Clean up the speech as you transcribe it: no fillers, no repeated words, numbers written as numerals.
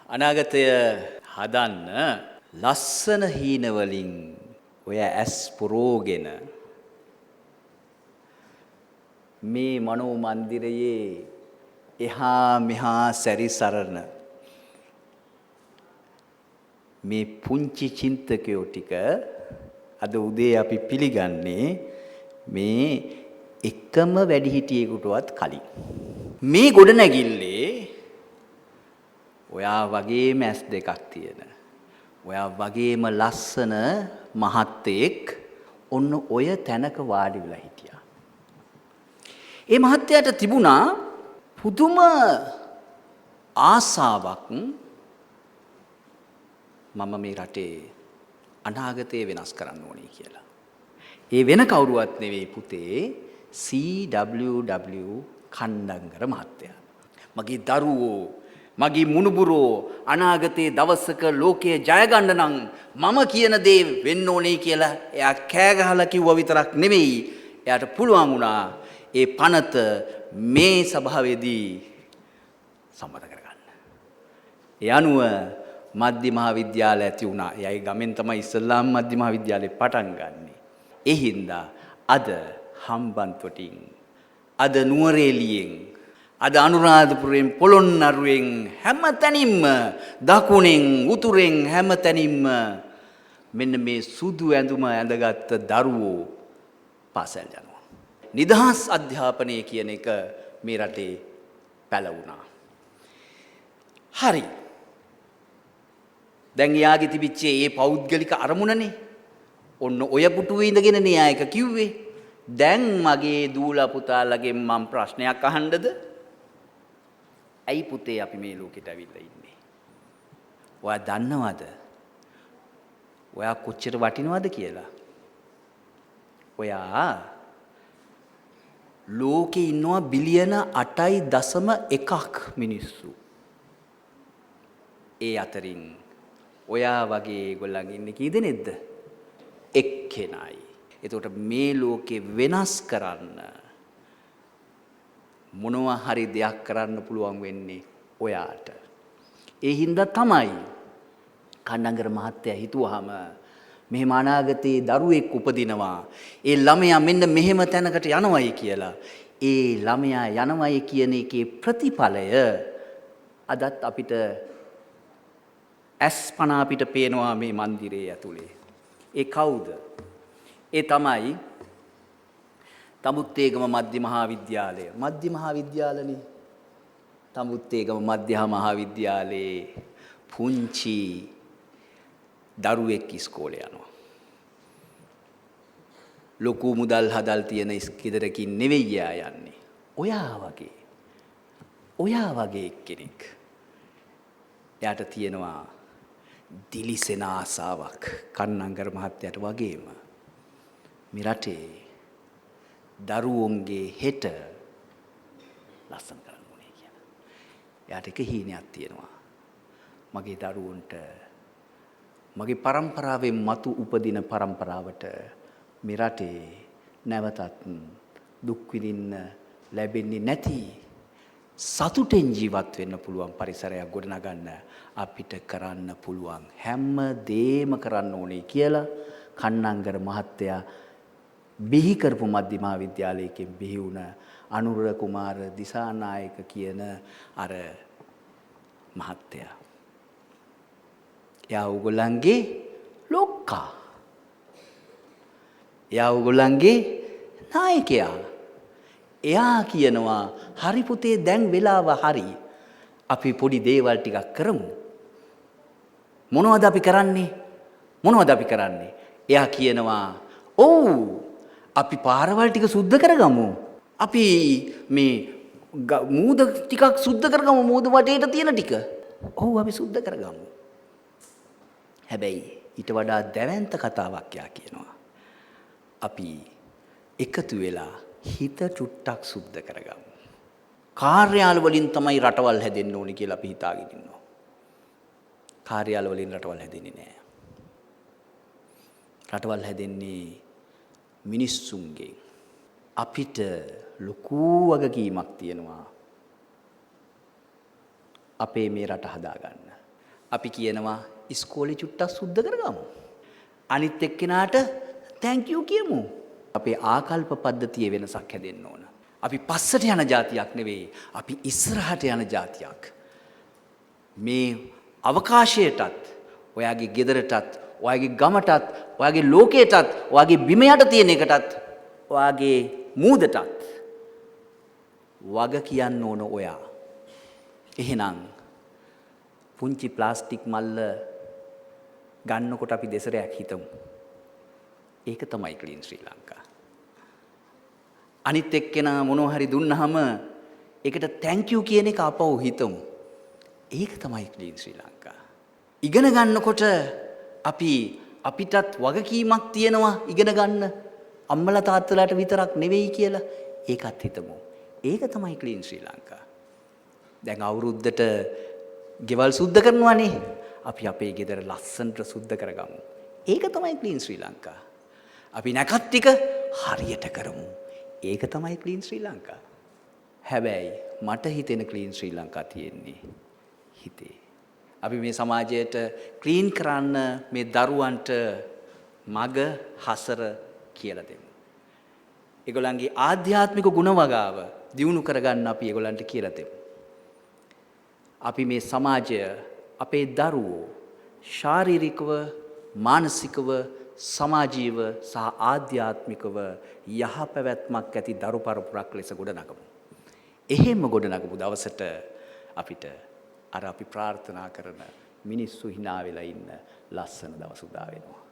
අනාගතය හදන්න ලස්සන හීන වලින් ඔය ඇස් පුරෝගෙන මේ මනෝ මන්දිරයේ එහා මෙහා සැරිසරන මේ පුංචි චින්තකයෝ ටික අද උදේ අපි පිළිගන්නේ මේ එකම වැඩිහිටියෙකුටවත් කලින් මේ ගොඩනැගිල්ලේ ඔයා වගේම ඇස් දෙකක් තියෙන ඔයා වගේම ලස්සන මහත්තයෙක් ඔන්න ඔය තැනක වාඩි වෙලා හිටියා. ඒ මහත්තයාට තිබුණා පුදුම ආසාවක් මම මේ රටේ අනාගතය වෙනස් කරන්න ඕනේ කියලා. ඒ වෙන කවුරුවත් නෙවෙයි පුතේ CWW කණ්ඩංගර මහත්තයා. මගේ දරුවෝ මගේ මුණුබුරෝ අනාගතයේ දවසක ලෝකය ජය ගන්න නම් මම කියන දේ වෙන්න ඕනේ කියලා එයා කෑ ගහලා කිව්වා විතරක් නෙවෙයි එයාට පුළුවන් වුණා ඒ පනත මේ සභාවේදී සම්මත කරගන්න. ඒ අනුව මධ්‍ය මහාවිද්‍යාලය ඇති වුණා. එයයි ගමෙන් තමයි ඉස්ලාම් මධ්‍ය මහාවිද්‍යාලේ පටන් ගන්නෙ. ඒ හින්දා අද හම්බන්තොටින් අද නුවරඑළියෙන් අද අනුරාධපුරයෙන් පොළොන්නරුවෙන් හැම තැනින්ම දකුණෙන් උතුරෙන් හැම තැනින්ම මෙන්න මේ සුදු ඇඳුම ඇඳගත් දරුවෝ පාසල් යනවා. නිදහස් අධ්‍යාපනය කියන එක මේ රටේ පැලවුණා. හරි. දැන් එයාගේ තිබිච්ච ඒ පෞද්ගලික අරමුණනේ. ඔන්න ඔය පුටුවේ ඉඳගෙන න්යා එක කිව්වේ. දැන් මගේ දූලා පුතාලගෙන් මම ප්‍රශ්නයක් අහන්නද? ඇයි පුතේ අපි මේ ලෝකෙට ඇවිල්ලා ඉන්නේ? ඔයා දන්නවද? ඔයා කොච්චර වටිනවද කියලා? ඔයා ලෝකේ ඉන්නවා බිලියන 8.1ක් මිනිස්සු. ඒ අතරින් ඔයා වගේ ඒගොල්ලන් ඉන්නේ කී දෙනෙක්ද? එක්කෙනයි. එතකොට මේ ලෝකේ වෙනස් කරන්න මොනවා හරි දෙයක් කරන්න පුළුවන් වෙන්නේ ඔයාට. ඒ හින්දා තමයි කණ්ඩංගර මහත්තයා හිතුවාම මෙහෙම අනාගතයේ දරුවෙක් උපදිනවා. ඒ ළමයා මෙන්න මෙහෙම තැනකට යනවයි කියලා. ඒ ළමයා යනවයි කියන එකේ ප්‍රතිඵලය අදත් අපිට ඇස්පනා අපිට පේනවා මේ මන්දිරයේ ඇතුලේ. ඒ කවුද? ඒ තමයි තමුත්තේගම මධ්‍ය මහාවිද්‍යාලය. මධ්‍ය මහාවිද්‍යාලනේ. තමුත්තේගම මධ්‍ය මහාවිද්‍යාලයේ පුංචි දරුවෙක් ඉස්කෝලේ යනවා. ලොකු මුදල් හදල් තියෙන ඉස්කිදරකින් නෙවෙයි යා යන්නේ. ඔයා වගේ කෙනෙක්. එයාට තියෙනවා දිලිසෙන ආසාවක් කන්නංගර මහත්තයාට වගේම මේ රටේ දරුවෝන්ගේ හෙට ලස්සන කරන්න ඕනේ කියලා. එයාට එක හීනයක් තියෙනවා. මගේ දරුවන්ට මගේ පරම්පරාවෙන් මතු උපදින පරම්පරාවට මේ රටේ නැවතත් දුක් විඳින්න ලැබෙන්නේ නැති සතුටෙන් ජීවත් වෙන්න පුළුවන් පරිසරයක් ගොඩනගන්න අපිට කරන්න පුළුවන් හැම දෙයක්ම කරන්න ඕනේ කියලා කන්නංගර මහත්තයා බිහි කරපු මධ්‍ය මහාවිද්‍යාලයකින් බිහි වුණ අනුර කුමාර දිසානායක කියන අර මහත්තයා. එයා උගලන්ගේ ලොක්කා. එයා උගලන්ගේ නායකයා. එයා කියනවා හරි පුතේ දැන් වෙලාව හරි. අපි පොඩි දේවල් ටිකක් කරමු. මොනවද අපි කරන්නේ? එයා කියනවා ඔව් අපි පාරවල් ටික සුද්ධ කරගමු. අපි මේ මූද ටිකක් සුද්ධ කරගමු මූද වටේට තියෙන ටික. ඔව් අපි සුද්ධ කරගමු. හැබැයි ඊට වඩා දැවැන්ත කතාවක් යා කියනවා. අපි එකතු වෙලා හිත චුට්ටක් සුද්ධ කරගමු. කාර්යාල වලින් තමයි රටවල් හැදෙන්න ඕනේ කියලා අපි හිතාගෙන ඉන්නවා. කාර්යාල වලින් රටවල් හැදෙන්නේ නැහැ. රටවල් හැදෙන්නේ මිනිස්සුන්ගෙන්. අපිට ලොකු වගකීමක් තියෙනවා අපේ මේ රට හදාගන්න. අපි කියනවා ඉස්කෝලේ චුට්ටක් සුද්ධ කරගමු. අනිත් එක්කෙනාට thank you කියමු. අපේ ආකල්ප පද්ධතියේ වෙනසක් හැදෙන්න ඕන. අපි පස්සට යන જાතියක් නෙවෙයි. අපි ඉස්සරහට යන જાතියක්. මේ අවකාශයටත්, ඔයාගේ ගෙදරටත්, ඔයාගේ ගමටත්, ඔයාගේ ලෝකයටත්, ඔයාගේ බිම යට තියෙන එකටත්, ඔයාගේ මූදටත් වග කියන්න ඕන ඔයා. එහෙනම් පුංචි ප්ලාස්ටික් මල්ල ගන්නකොට අපි දෙසරයක් හිතමු. ඒක තමයි ක්ලීන් ශ්‍රී ලංකා. අනිත් එක්කෙනා මොනවා හරි දුන්නාම ඒකට thank you කියන එක අපව හිතමු. ඒක තමයි ක්ලීන් ශ්‍රී ලංකා. ඉගෙන ගන්නකොට අපිටත් වගකීමක් තියෙනවා ඉගෙන ගන්න. අම්මලා තාත්තලාට විතරක් නෙවෙයි කියලා ඒකත් හිතමු. ඒක තමයි ක්ලීන් ශ්‍රී ලංකා. දැන් අවුරුද්දට ගෙවල් සුද්ධ කරනවානේ. අපි අපේ ගෙදර ලස්සනට සුද්ධ කරගමු. ඒක තමයි ක්ලීන් ශ්‍රී ලංකා. අපි නැකත් ටික හරියට කරමු. ඒක තමයි ක්ලීන් ශ්‍රී ලංකා. හැබැයි මට හිතෙන ක්ලීන් ශ්‍රී ලංකා තියෙන්නේ හිතේ. අපි මේ සමාජයට ක්ලීන් කරන්න මේ දරුවන්ට මග හසර කියලා දෙමු. ඒගොල්ලන්ගේ ආධ්‍යාත්මික ගුණ වගාව දියුණු කරගන්න අපි ඒගොල්ලන්ට කියලා දෙමු. අපි මේ සමාජය අපේ දරුවෝ ශාරීරිකව, මානසිකව, සමාජීව සහ ආධ්‍යාත්මිකව යහපැවැත්මක් ඇති දරු පරපුරක් ලෙස ගොඩනගමු. එහෙම ගොඩනගපු දවසට අපිට අර අපි ප්‍රාර්ථනා කරන මිනිස්සු hina වෙලා ඉන්න ලස්සන දවස උදා වෙනවා.